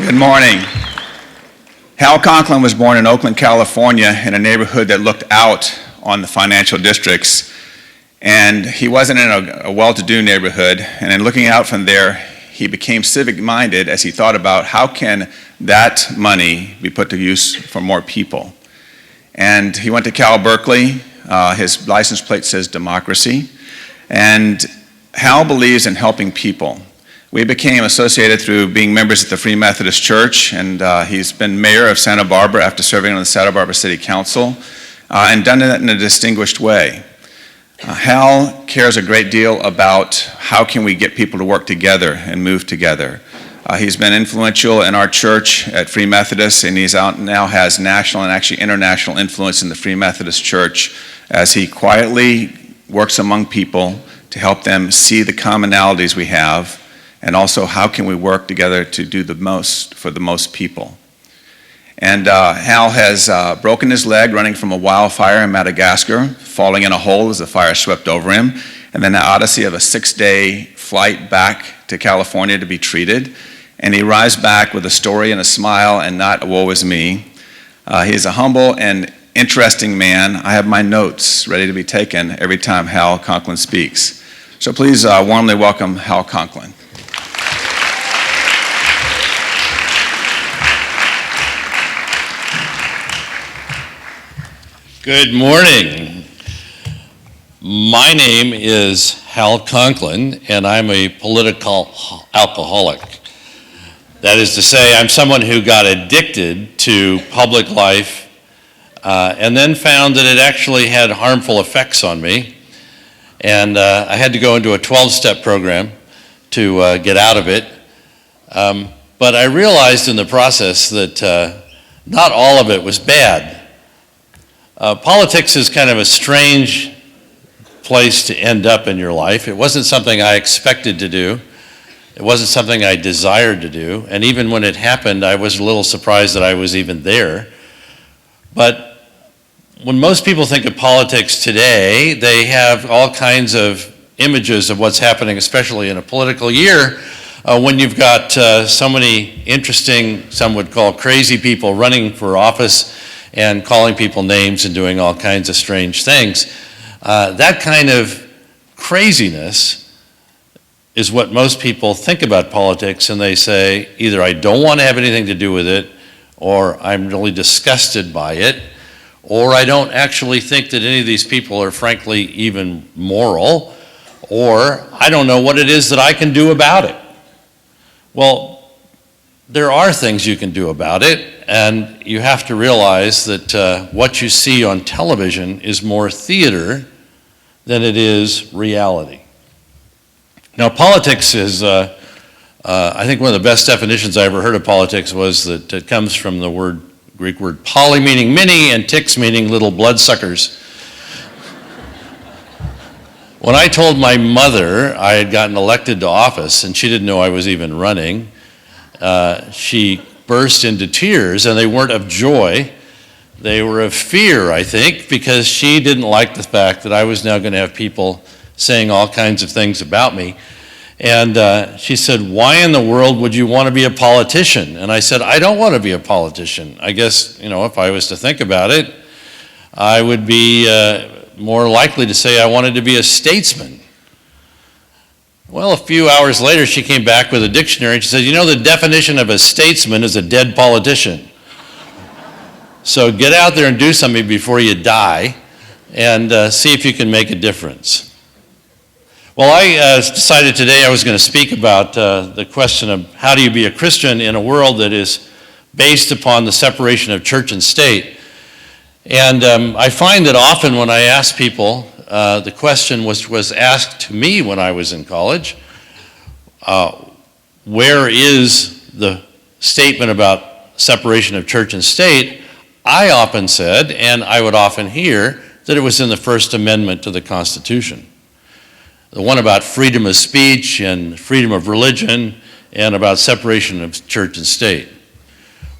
Good morning. Hal Conklin was born in Oakland, California, in a neighborhood that looked out on the financial districts. And he wasn't in a well-to-do neighborhood. And in looking out from there, he became civic-minded as he thought about how can that money be put to use for more people. And he went to Cal Berkeley. His license plate says democracy. And Hal believes in helping people. We became associated through being members at the Free Methodist Church, and he's been mayor of Santa Barbara after serving on the Santa Barbara City Council, and done it in a distinguished way. Hal cares a great deal about how can we get people to work together and move together. He's been influential in our church at Free Methodist, and now has national and actually international influence in the Free Methodist Church as he quietly works among people to help them see the commonalities we have, and also how can we work together to do the most for the most people. And Hal has broken his leg running from a wildfire in Madagascar, falling in a hole as the fire swept over him, and then the odyssey of a 6-day flight back to California to be treated. And he arrives back with a story and a smile and not a woe is me. He's a humble and interesting man. I have my notes ready to be taken every time Hal Conklin speaks. So please warmly welcome Hal Conklin. Good morning. My name is Hal Conklin, and I'm a political alcoholic. That is to say, I'm someone who got addicted to public life and then found that it actually had harmful effects on me. And I had to go into a 12-step program to get out of it. But I realized in the process that not all of it was bad. Politics is kind of a strange place to end up in your life. It wasn't something I expected to do. It wasn't something I desired to do. And even when it happened, I was a little surprised that I was even there. But when most people think of politics today, they have all kinds of images of what's happening, especially in a political year, when you've got so many interesting, some would call crazy people running for office and calling people names and doing all kinds of strange things. That kind of craziness is what most people think about politics, and they say, either I don't want to have anything to do with it, or I'm really disgusted by it, or I don't actually think that any of these people are frankly even moral, or I don't know what it is that I can do about it. Well, there are things you can do about it, and you have to realize that what you see on television is more theater than it is reality. Now, politics is, I think one of the best definitions I ever heard of politics was that it comes from the Greek word poly, meaning many, and ticks, meaning little bloodsuckers. When I told my mother I had gotten elected to office, and she didn't know I was even running, she burst into tears, and they weren't of joy. They were of fear, I think, because she didn't like the fact that I was now going to have people saying all kinds of things about me. And she said, why in the world would you want to be a politician? And I said, I don't want to be a politician. I guess, if I was to think about it, I would be more likely to say I wanted to be a statesman. Well, a few hours later, she came back with a dictionary, and she said, the definition of a statesman is a dead politician. So get out there and do something before you die, and see if you can make a difference. Well, I decided today I was going to speak about the question of how do you be a Christian in a world that is based upon the separation of church and state. And I find that often when I ask people, the question was asked to me when I was in college, where is the statement about separation of church and state? I often said, and I would often hear, that it was in the First Amendment to the Constitution. The one about freedom of speech and freedom of religion and about separation of church and state.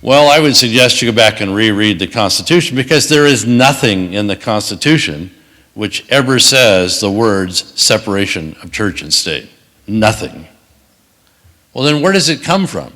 Well, I would suggest you go back and reread the Constitution, because there is nothing in the Constitution which ever says the words separation of church and state. Nothing. Well, then where does it come from?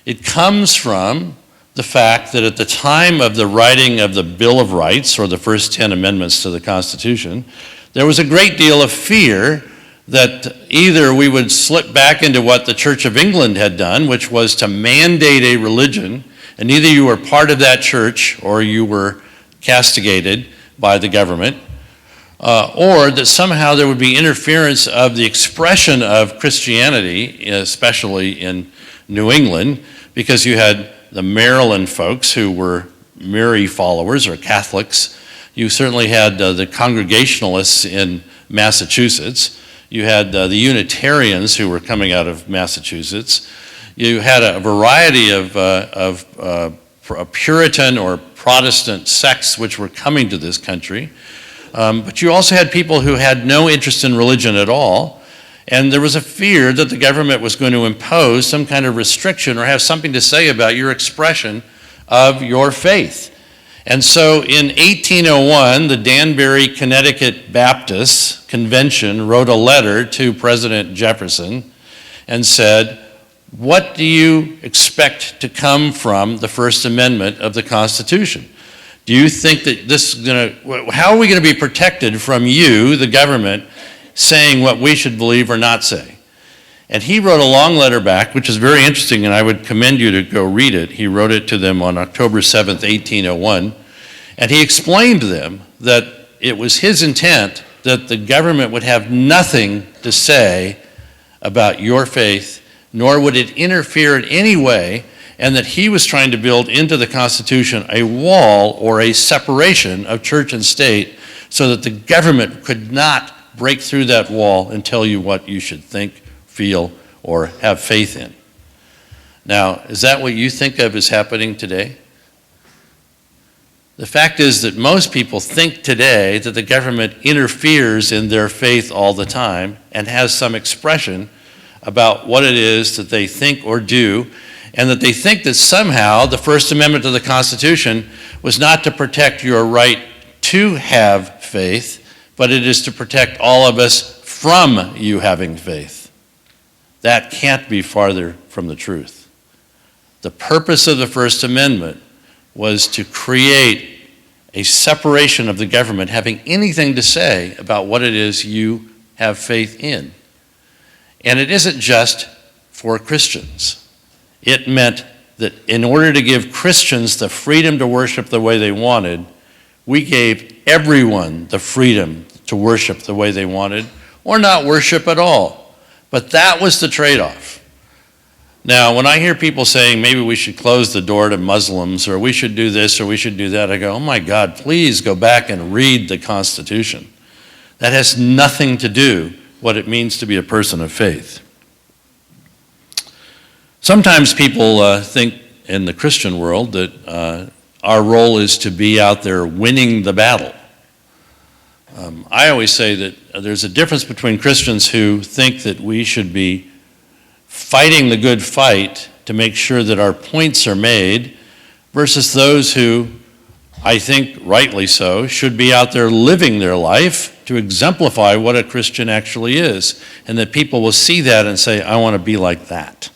It comes from the fact that at the time of the writing of the Bill of Rights, or the first 10 amendments to the Constitution, there was a great deal of fear that either we would slip back into what the Church of England had done, which was to mandate a religion, and either you were part of that church or you were castigated by the government, or that somehow there would be interference of the expression of Christianity, especially in New England, because you had the Maryland folks who were Mary followers or Catholics. You certainly had the Congregationalists in Massachusetts. You had the Unitarians who were coming out of Massachusetts. You had a variety of Puritan or Protestant sects which were coming to this country. But you also had people who had no interest in religion at all. And there was a fear that the government was going to impose some kind of restriction or have something to say about your expression of your faith. And so in 1801, the Danbury, Connecticut Baptist Convention wrote a letter to President Jefferson and said, what do you expect to come from the First Amendment of the Constitution? Do you think that this is going to, how are we going to be protected from you, the government, saying what we should believe or not say? And he wrote a long letter back, which is very interesting, and I would commend you to go read it. He wrote it to them on October 7th, 1801, and he explained to them that it was his intent that the government would have nothing to say about your faith, nor would it interfere in any way, and that he was trying to build into the Constitution a wall or a separation of church and state so that the government could not break through that wall and tell you what you should think, feel, or have faith in. Now, is that what you think of as happening today? The fact is that most people think today that the government interferes in their faith all the time and has some expression about what it is that they think or do, and that they think that somehow the First Amendment to the Constitution was not to protect your right to have faith, but it is to protect all of us from you having faith. That can't be farther from the truth. The purpose of the First Amendment was to create a separation of the government having anything to say about what it is you have faith in. And it isn't just for Christians. It meant that in order to give Christians the freedom to worship the way they wanted, we gave everyone the freedom to worship the way they wanted, or not worship at all. But that was the trade-off. Now, when I hear people saying maybe we should close the door to Muslims, or we should do this, or we should do that, I go, oh my God, please go back and read the Constitution. That has nothing to do what it means to be a person of faith. Sometimes people think in the Christian world that our role is to be out there winning the battle. I always say that there's a difference between Christians who think that we should be fighting the good fight to make sure that our points are made versus those who, I think rightly so, should be out there living their life to exemplify what a Christian actually is, and that people will see that and say, I want to be like that.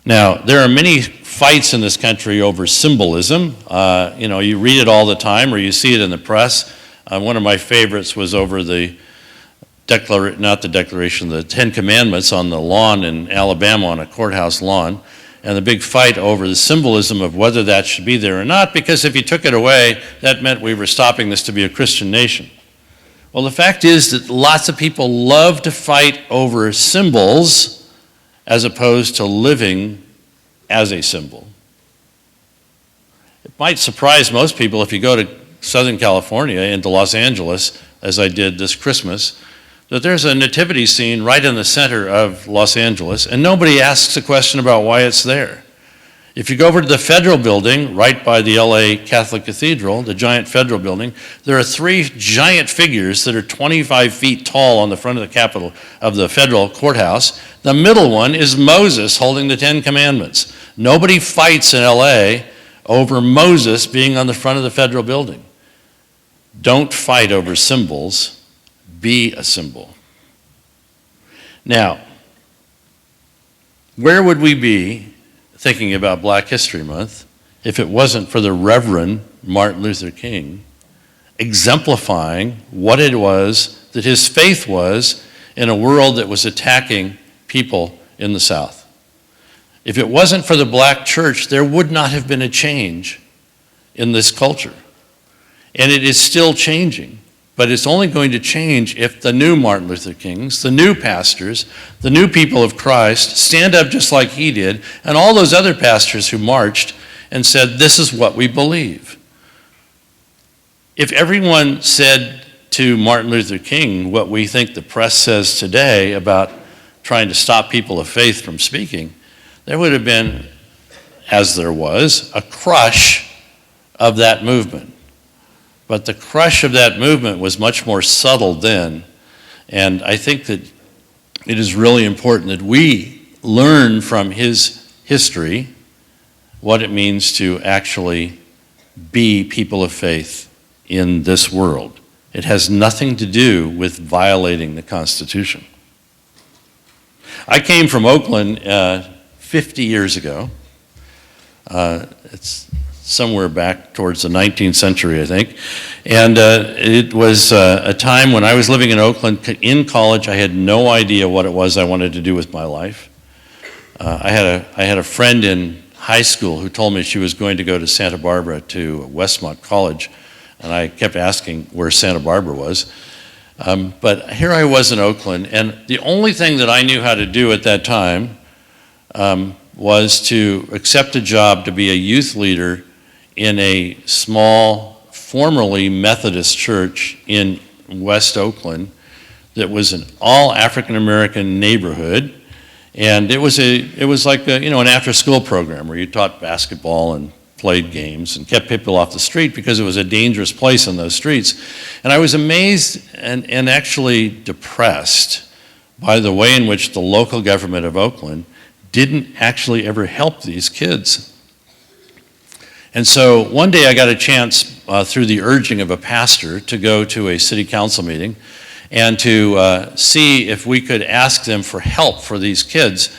Now, there are many fights in this country over symbolism. You read it all the time or you see it in the press. One of my favorites was over the the Ten Commandments on the lawn in Alabama, on a courthouse lawn, and the big fight over the symbolism of whether that should be there or not, because if you took it away, that meant we were stopping this to be a Christian nation. Well, the fact is that lots of people love to fight over symbols as opposed to living as a symbol. It might surprise most people if you go to Southern California, into Los Angeles, as I did this Christmas, that there's a nativity scene right in the center of Los Angeles, and nobody asks a question about why it's there. If you go over to the Federal Building, right by the LA Catholic Cathedral, the giant Federal Building, there are 3 giant figures that are 25 feet tall on the front of the Capitol of the federal courthouse. The middle one is Moses holding the 10 Commandments. Nobody fights in LA over Moses being on the front of the Federal Building. Don't fight over symbols. Be a symbol. Now, Where would we be thinking about Black History Month if it wasn't for the Reverend Martin Luther King exemplifying what it was that his faith was in a world that was attacking people in the South? If it wasn't for the black church, there would not have been a change in this culture. And it is still changing, but it's only going to change if the new Martin Luther Kings, the new pastors, the new people of Christ stand up just like he did, and all those other pastors who marched and said, this is what we believe. If everyone said to Martin Luther King what we think the press says today about trying to stop people of faith from speaking, there would have been, as there was, a crush of that movement. But the crush of that movement was much more subtle then, and I think that it is really important that we learn from his history what it means to actually be people of faith in this world. It has nothing to do with violating the Constitution. I came from Oakland 50 years ago. It's somewhere back towards the 19th century, I think. And it was a time when I was living in Oakland in college. I had no idea what it was I wanted to do with my life. I had a friend in high school who told me she was going to go to Santa Barbara to Westmont College, and I kept asking where Santa Barbara was. But here I was in Oakland, and the only thing that I knew how to do at that time was to accept a job to be a youth leader in a small, formerly Methodist church in West Oakland that was an all African American neighborhood, and it was like an after-school program where you taught basketball and played games and kept people off the street because it was a dangerous place on those streets. And I was amazed and actually depressed by the way in which the local government of Oakland didn't actually ever help these kids. And so one day I got a chance through the urging of a pastor to go to a city council meeting and to see if we could ask them for help for these kids.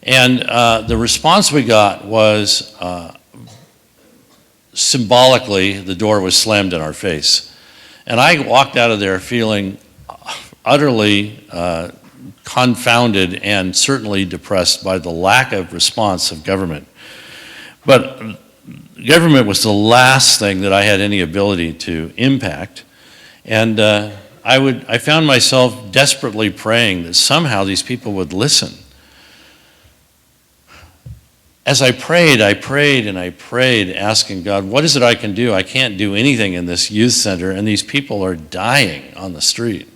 And the response we got was symbolically, the door was slammed in our face. And I walked out of there feeling utterly confounded and certainly depressed by the lack of response of government. But government was the last thing that I had any ability to impact. And I found myself desperately praying that somehow these people would listen. As I prayed, asking God, what is it I can do? I can't do anything in this youth center, and these people are dying on the street.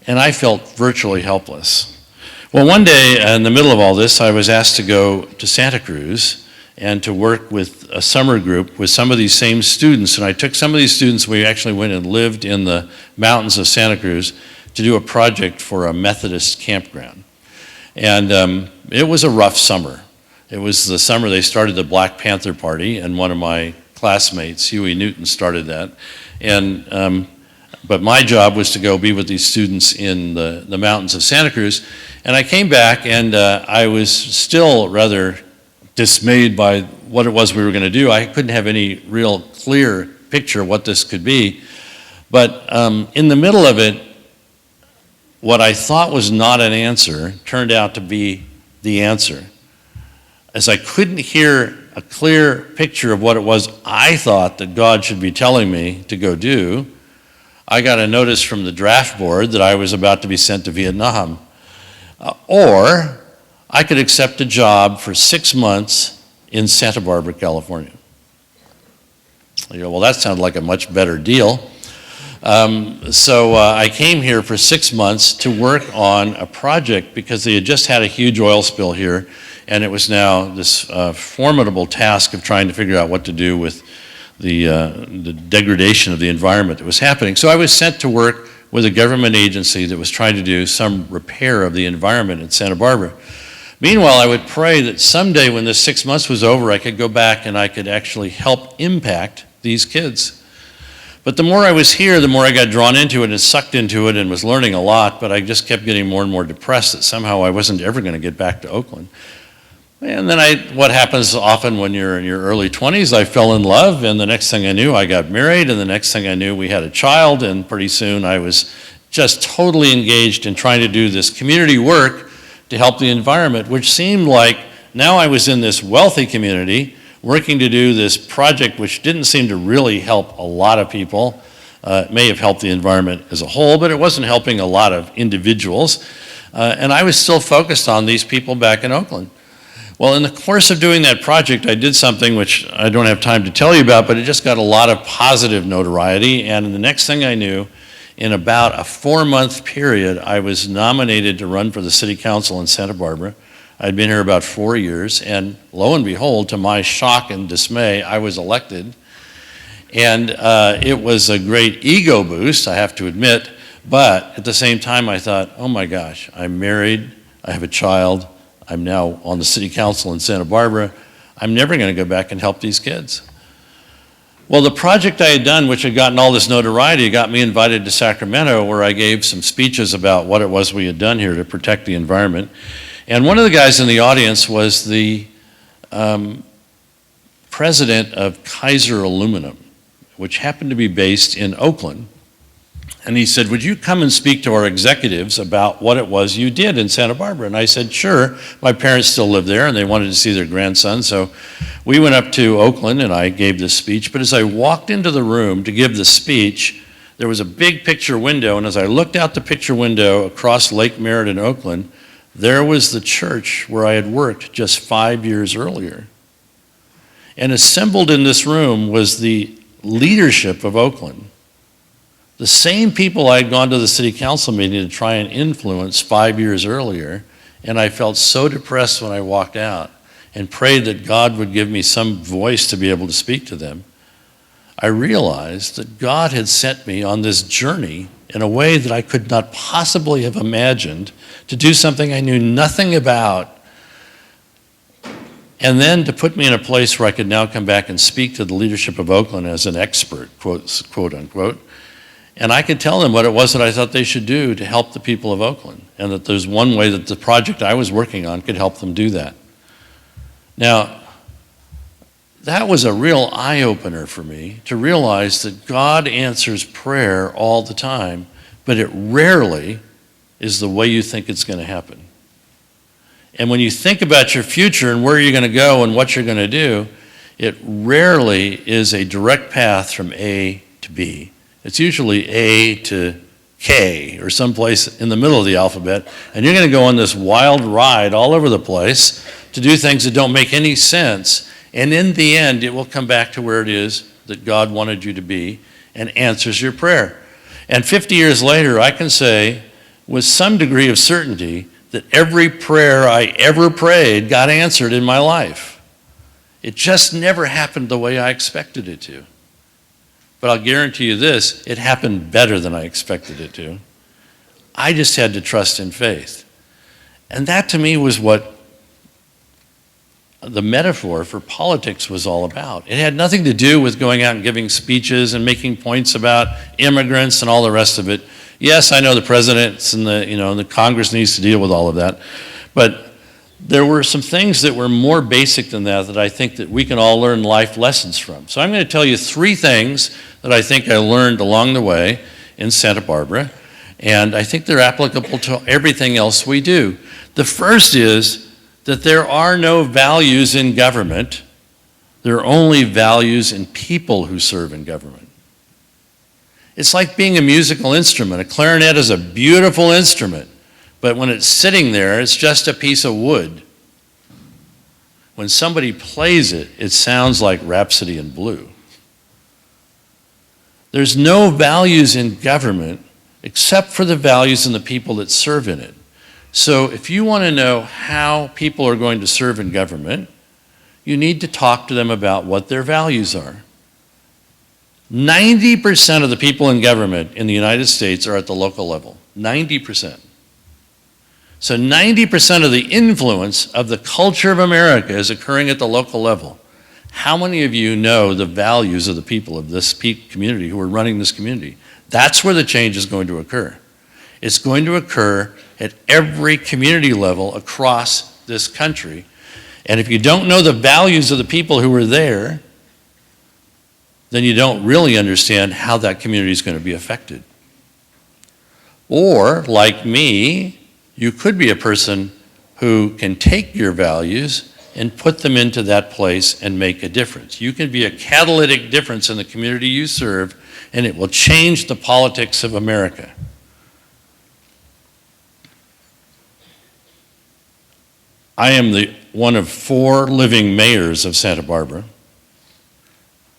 And I felt virtually helpless. Well, one day in the middle of all this, I was asked to go to Santa Cruz and to work with a summer group with some of these same students. And I took some of these students, we actually went and lived in the mountains of Santa Cruz to do a project for a Methodist campground. And it was a rough summer. It was the summer they started the Black Panther Party, and one of my classmates, Huey Newton, started that. And but my job was to go be with these students in the mountains of Santa Cruz. And I came back, and I was still rather dismayed by what it was we were going to do. I couldn't have any real clear picture of what this could be. But in the middle of it, what I thought was not an answer turned out to be the answer. As I couldn't hear a clear picture of what it was I thought that God should be telling me to go do, I got a notice from the draft board that I was about to be sent to Vietnam. Or I could accept a job for 6 months in Santa Barbara, California. I go, well, that sounded like a much better deal. So I came here for 6 months to work on a project because they had just had a huge oil spill here, and it was now this formidable task of trying to figure out what to do with the degradation of the environment that was happening. So I was sent to work with a government agency that was trying to do some repair of the environment in Santa Barbara. Meanwhile, I would pray that someday when this 6 months was over, I could go back and I could actually help impact these kids. But the more I was here, the more I got drawn into it and sucked into it and was learning a lot, but I just kept getting more and more depressed that somehow I wasn't ever going to get back to Oakland. And then what happens often when you're in your early 20s, I fell in love, and the next thing I knew, I got married, and the next thing I knew, we had a child, and pretty soon I was just totally engaged in trying to do this community work to help the environment, which seemed like now I was in this wealthy community working to do this project which didn't seem to really help a lot of people. It may have helped the environment as a whole, but it wasn't helping a lot of individuals. And I was still focused on these people back in Oakland. Well, in the course of doing that project, I did something which I don't have time to tell you about, but it just got a lot of positive notoriety. And the next thing I knew, in about a 4-month period, I was nominated to run for the city council in Santa Barbara. I'd been here about 4 years, and lo and behold, to my shock and dismay, I was elected. And it was a great ego boost, I have to admit, but at the same time I thought, oh my gosh, I'm married, I have a child, I'm now on the city council in Santa Barbara, I'm never going to go back and help these kids. Well, the project I had done, which had gotten all this notoriety, got me invited to Sacramento, where I gave some speeches about what it was we had done here to protect the environment. And one of the guys in the audience was the president of Kaiser Aluminum, which happened to be based in Oakland. And he said, would you come and speak to our executives about what it was you did in Santa Barbara? And I said, sure. My parents still live there, and they wanted to see their grandson. So we went up to Oakland, and I gave this speech. But as I walked into the room to give the speech, there was a big picture window. And as I looked out the picture window across Lake Merritt in Oakland, there was the church where I had worked just 5 years earlier. And assembled in this room was the leadership of Oakland. The same people I had gone to the city council meeting to try and influence 5 years earlier, and I felt so depressed when I walked out and prayed that God would give me some voice to be able to speak to them. I realized that God had sent me on this journey in a way that I could not possibly have imagined, to do something I knew nothing about, and then to put me in a place where I could now come back and speak to the leadership of Oakland as an expert, quote unquote. And I could tell them what it was that I thought they should do to help the people of Oakland, and that there's one way that the project I was working on could help them do that. Now, that was a real eye-opener for me, to realize that God answers prayer all the time, but it rarely is the way you think it's going to happen. And when you think about your future and where you're going to go and what you're going to do, it rarely is a direct path from A to B. It's usually A to K, or someplace in the middle of the alphabet, and you're going to go on this wild ride all over the place to do things that don't make any sense, and in the end, it will come back to where it is that God wanted you to be and answers your prayer. And 50 years later, I can say with some degree of certainty that every prayer I ever prayed got answered in my life. It just never happened the way I expected it to. But I'll guarantee you this, it happened better than I expected it to. I just had to trust in faith. And that to me was what the metaphor for politics was all about. It had nothing to do with going out and giving speeches and making points about immigrants and all the rest of it. Yes, I know the presidents and the Congress needs to deal with all of that, but there were some things that were more basic than that I think that we can all learn life lessons from. So I'm going to tell you 3 things that I think I learned along the way in Santa Barbara, and I think they're applicable to everything else we do. The first is that there are no values in government. There are only values in people who serve in government. It's like being a musical instrument. A clarinet is a beautiful instrument, but when it's sitting there, it's just a piece of wood. When somebody plays it, it sounds like Rhapsody in Blue. There's no values in government except for the values in the people that serve in it. So if you want to know how people are going to serve in government, you need to talk to them about what their values are. 90% of the people in government in the United States are at the local level. 90%. So 90% of the influence of the culture of America is occurring at the local level. How many of you know the values of the people of this community who are running this community? That's where the change is going to occur. It's going to occur at every community level across this country. And if you don't know the values of the people who are there, then you don't really understand how that community is going to be affected. Or, like me, you could be a person who can take your values and put them into that place and make a difference. You can be a catalytic difference in the community you serve, and it will change the politics of America. I am one of 4 living mayors of Santa Barbara.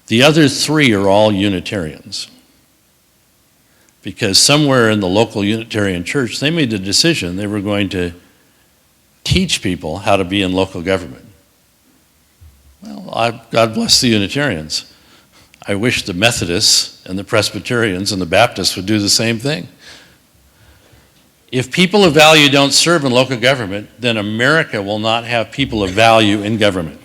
The other 3 are all Unitarians. Because somewhere in the local Unitarian church, they made the decision they were going to teach people how to be in local government. Well, God bless the Unitarians. I wish the Methodists and the Presbyterians and the Baptists would do the same thing. If people of value don't serve in local government, then America will not have people of value in government.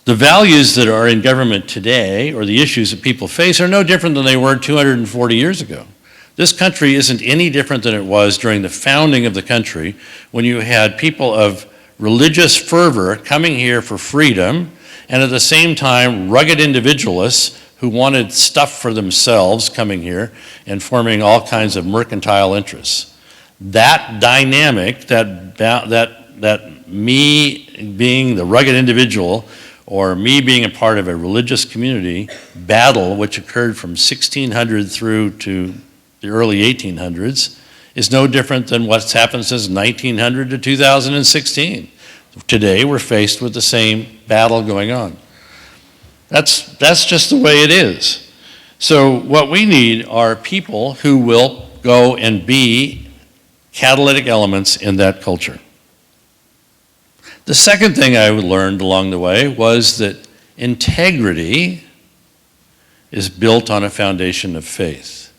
The values that are in government today, or the issues that people face, are no different than they were 240 years ago. This country isn't any different than it was during the founding of the country, when you had people of religious fervor coming here for freedom, and at the same time, rugged individualists who wanted stuff for themselves coming here and forming all kinds of mercantile interests. That dynamic, that me being the rugged individual, or me being a part of a religious community battle, which occurred from 1600 through to the early 1800s, is no different than what's happened since 1900 to 2016. Today, we're faced with the same battle going on. That's just the way it is. So what we need are people who will go and be catalytic elements in that culture. The second thing I learned along the way was that integrity is built on a foundation of faith.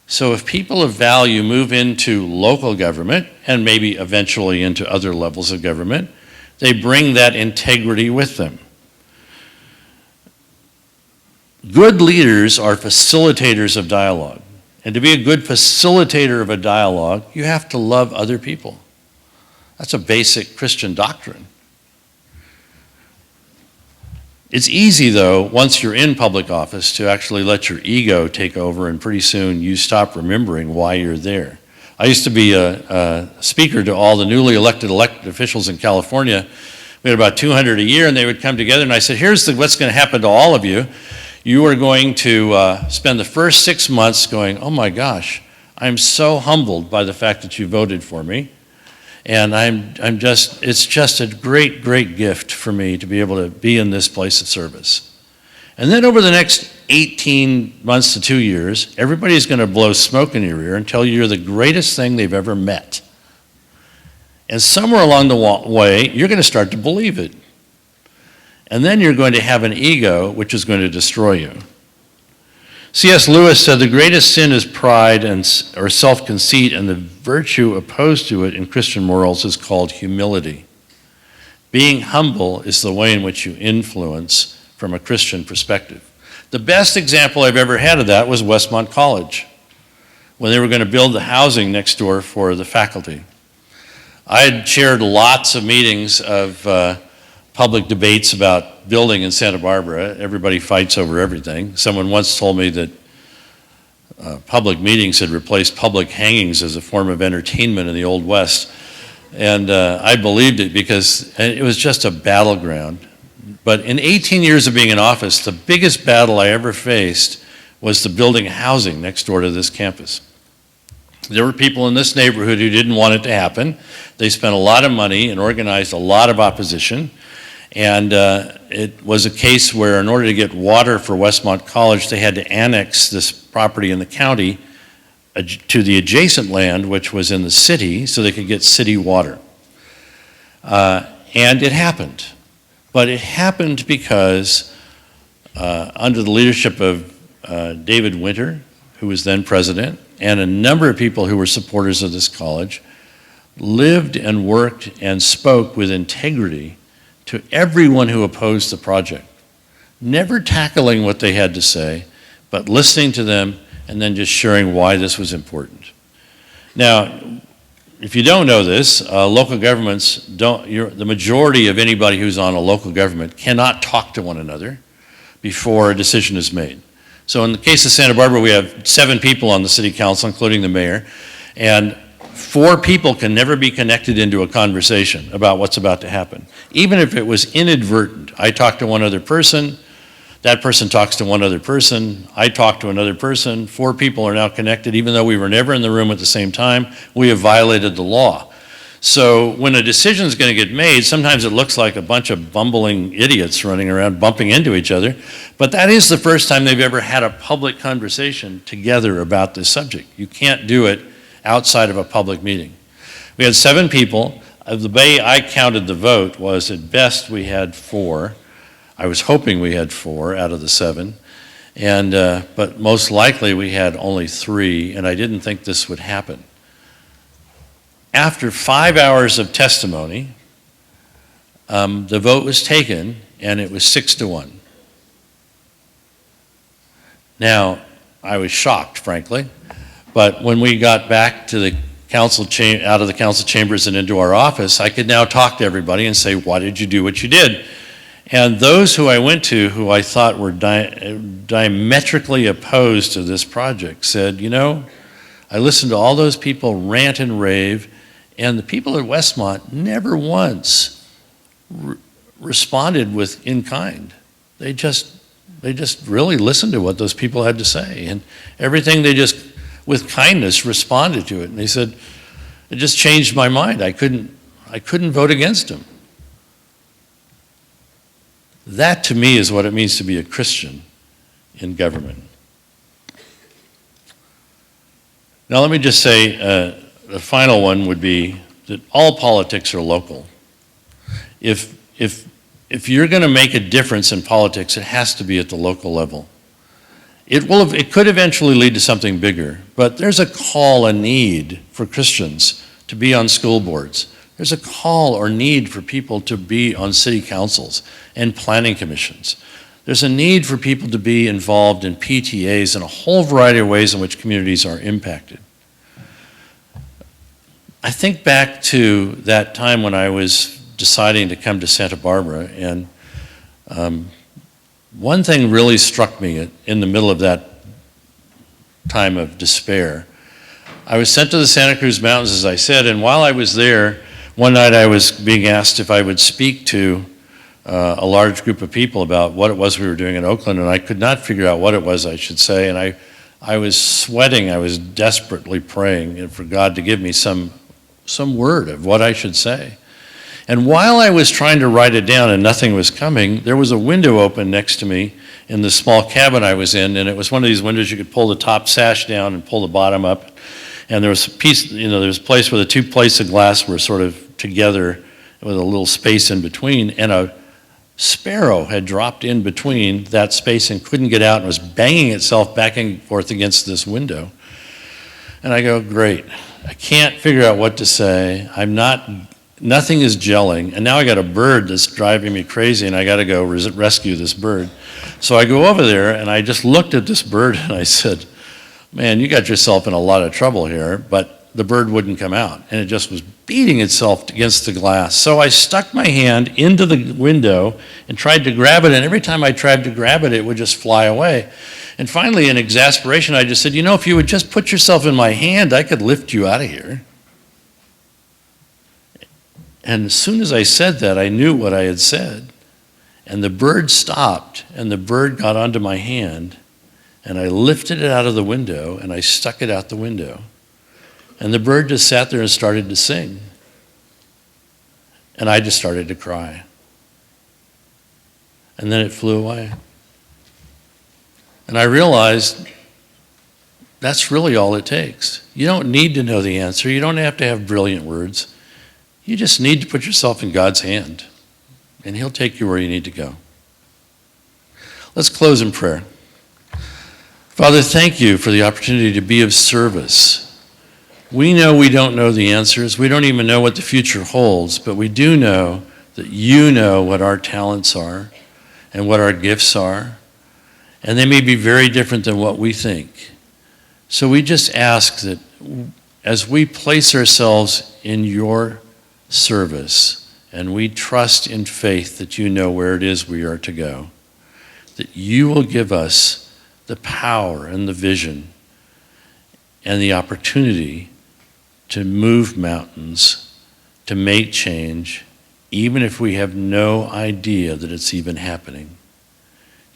So if people of value move into local government, and maybe eventually into other levels of government, they bring that integrity with them. Good leaders are facilitators of dialogue. And to be a good facilitator of a dialogue, you have to love other people. That's a basic Christian doctrine. It's easy, though, once you're in public office, to actually let your ego take over, and pretty soon you stop remembering why you're there. I used to be a speaker to all the newly elected officials in California. We had about 200 a year, and they would come together, and I said, here's what's going to happen to all of you. You are going to spend the first 6 months going, oh my gosh, I'm so humbled by the fact that you voted for me. And it's just a great, great gift for me to be able to be in this place of service. And then over the next 18 months to 2 years, everybody's going to blow smoke in your ear and tell you you're the greatest thing they've ever met. And somewhere along the way, you're going to start to believe it. And then you're going to have an ego which is going to destroy you. C.S. Lewis said the greatest sin is pride or self-conceit, and the virtue opposed to it in Christian morals is called humility. Being humble is the way in which you influence from a Christian perspective. The best example I've ever had of that was Westmont College, when they were going to build the housing next door for the faculty. I had chaired lots of meetings of public debates about building in Santa Barbara. Everybody fights over everything. Someone once told me that public meetings had replaced public hangings as a form of entertainment in the Old West. And I believed it because it was just a battleground. But in 18 years of being in office, the biggest battle I ever faced was the building housing next door to this campus. There were people in this neighborhood who didn't want it to happen. They spent a lot of money and organized a lot of opposition. And it was a case where in order to get water for Westmont College, they had to annex this property in the county to the adjacent land, which was in the city, so they could get city water. And it happened. But it happened because under the leadership of David Winter, who was then president, and a number of people who were supporters of this college, lived and worked and spoke with integrity to everyone who opposed the project, never tackling what they had to say, but listening to them and then just sharing why this was important. Now, if you don't know this, local governments the majority of anybody who's on a local government cannot talk to one another before a decision is made. So in the case of Santa Barbara, we have 7 people on the city council, including the mayor, and 4 people can never be connected into a conversation about what's about to happen. Even if it was inadvertent, I talk to one other person, that person talks to one other person, I talk to another person, 4 people are now connected, even though we were never in the room at the same time, we have violated the law. So when a decision is going to get made, sometimes it looks like a bunch of bumbling idiots running around bumping into each other, but that is the first time they've ever had a public conversation together about this subject. You can't do it outside of a public meeting. We had 7 people. The way I counted the vote was at best we had 4. I was hoping we had 4 out of the 7, but most likely we had only 3, and I didn't think this would happen. After 5 hours of testimony, the vote was taken, and it was 6-1. Now, I was shocked, frankly, but when we got back to the out of the council chambers and into our office, I could now talk to everybody and say, why did you do what you did? And those who I went to, who I thought were diametrically opposed to this project, said, you know, I listened to all those people rant and rave, and the people at Westmont never once responded in kind. They just really listened to what those people had to say, and everything they just, with kindness, responded to it. And they said, it just changed my mind. I couldn't vote against him. That, to me, is what it means to be a Christian in government. Now, let me just say, the final one would be that all politics are local. If you're going to make a difference in politics, it has to be at the local level. It could eventually lead to something bigger, but there's a call, a need for Christians to be on school boards. There's a call or need for people to be on city councils and planning commissions. There's a need for people to be involved in PTAs and a whole variety of ways in which communities are impacted. I think back to that time when I was deciding to come to Santa Barbara, and one thing really struck me in the middle of that time of despair. I was sent to the Santa Cruz Mountains, as I said, and while I was there, one night I was being asked if I would speak to a large group of people about what it was we were doing in Oakland, and I could not figure out what it was I should say, and I was sweating. I was desperately praying for God to give me some word of what I should say. And while I was trying to write it down and nothing was coming, there was a window open next to me in the small cabin I was in, and it was one of these windows you could pull the top sash down and pull the bottom up. And there was a piece, there was a place where the 2 plates of glass were sort of together with a little space in between, and a sparrow had dropped in between that space and couldn't get out and was banging itself back and forth against this window. And I go, great, I can't figure out what to say. Nothing is gelling, and now I got a bird that's driving me crazy, and I got to go rescue this bird. So I go over there, and I just looked at this bird, and I said, man, you got yourself in a lot of trouble here, but the bird wouldn't come out, and it just was beating itself against the glass. So I stuck my hand into the window and tried to grab it, and every time I tried to grab it, it would just fly away. And finally, in exasperation, I just said, you know, if you would just put yourself in my hand, I could lift you out of here. And as soon as I said that, I knew what I had said. And the bird stopped, and the bird got onto my hand, and I lifted it out of the window, and I stuck it out the window. And the bird just sat there and started to sing. And I just started to cry. And then it flew away. And I realized that's really all it takes. You don't need to know the answer. You don't have to have brilliant words. You just need to put yourself in God's hand, and He'll take you where you need to go. Let's close in prayer. Father, thank you for the opportunity to be of service We know we don't know the answers. We don't even know what the future holds, but we do know that you know what our talents are and what our gifts are, and they may be very different than what we think. So we just ask that as we place ourselves in your service and we trust in faith that you know where it is we are to go, that you will give us the power and the vision and the opportunity to move mountains, to make change, even if we have no idea that it's even happening.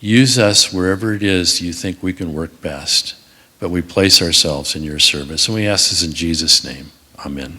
Use us wherever it is you think we can work best, but we place ourselves in your service. And we ask this in Jesus' name. Amen.